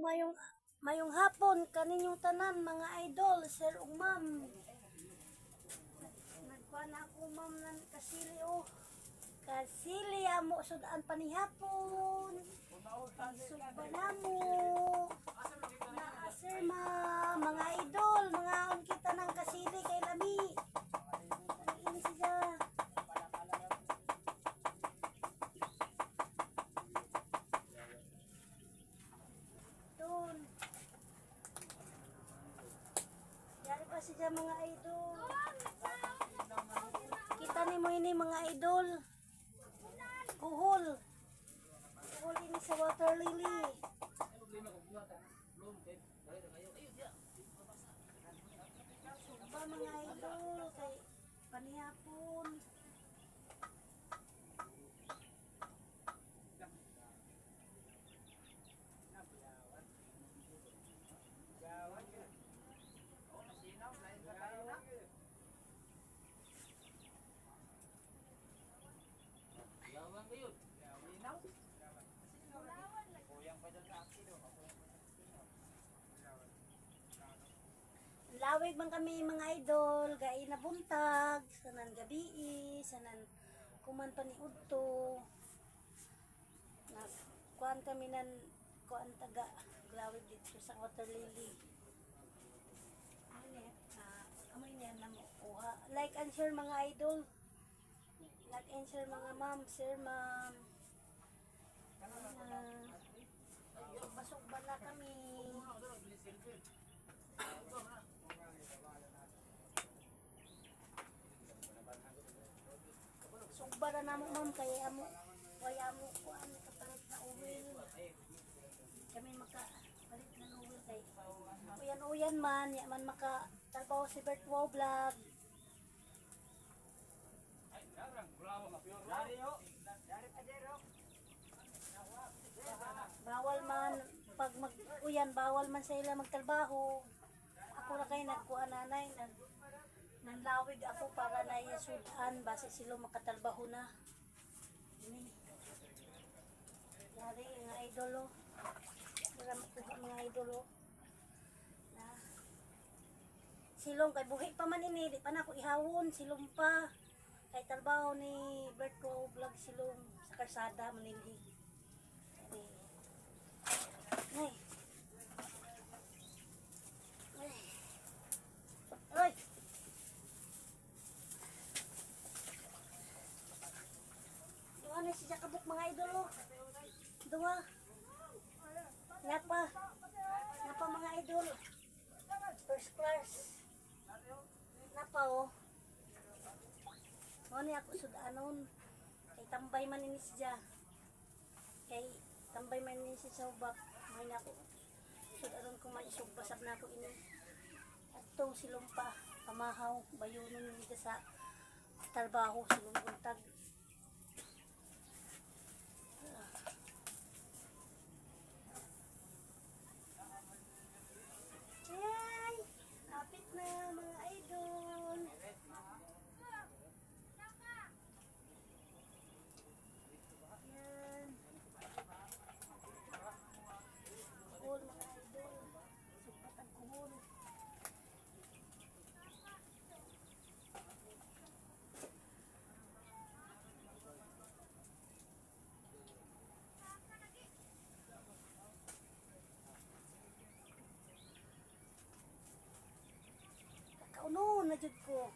Mayong mayong hapon kaninyong tanan mga idol, sir ug ma'am. Nagkuha na ako ma'am ng kasili o. Kasili amo sudan panihapon. Sugba namo. Na sir ma'am, mga idol, mga on kita ng kasili kay lami. Ini siya. Doon. Yari pa siya mga idol. Kita ni mo ini mga idol. Kuhol. Kuhol ini sa water lily. Sugba mga idol kay panihapon. Lawig man kami mga idol, gai na buntag, sanan gabi, sanan kuman pa ni udto. Kuan kami nan kuan taga lawig dito sa water lily. Amoy niya na mo kuha. Like and share mga idol. Like and share mga ma'am, sir ma'am. Basog-basog na kami. Sugba na namo ma'am kaya amo kuan kapalit na oil. Kami makapalit na oil kay uyan man, ya man maka trabaho si Bert Wow Vlog. Bawal man pag mag-uyan, bawal man sa ila magtrabaho. Ako na kay nagkuha nanay nanlawig ako para na isudan base sila makatrabaho na. Ini. Yari nga idolo. Para makuha mga idolo. Na. Silong kay buhi pa man ini, di pa na ako ihawon, silong pa. Kay trabaho ni Berto Vlog silong sa karsada manili. Nay. Oy. Duha na siya kabuk mga idolo. Duha. Napa mga idol. First class. Napa oh. Mo ni ako sudanon. Kay tambay man ini siya. Kay tambay man ini si Sobak. May na ako. Sudanon ko maisog basab na ako ini. Atong silong pa pamahaw bayunon dito sa trabaho silong buntag. Ay, lapit na mga idol. Yan. Kuhol mga idol. Sugpatan kuhol. Kauno na jud ko.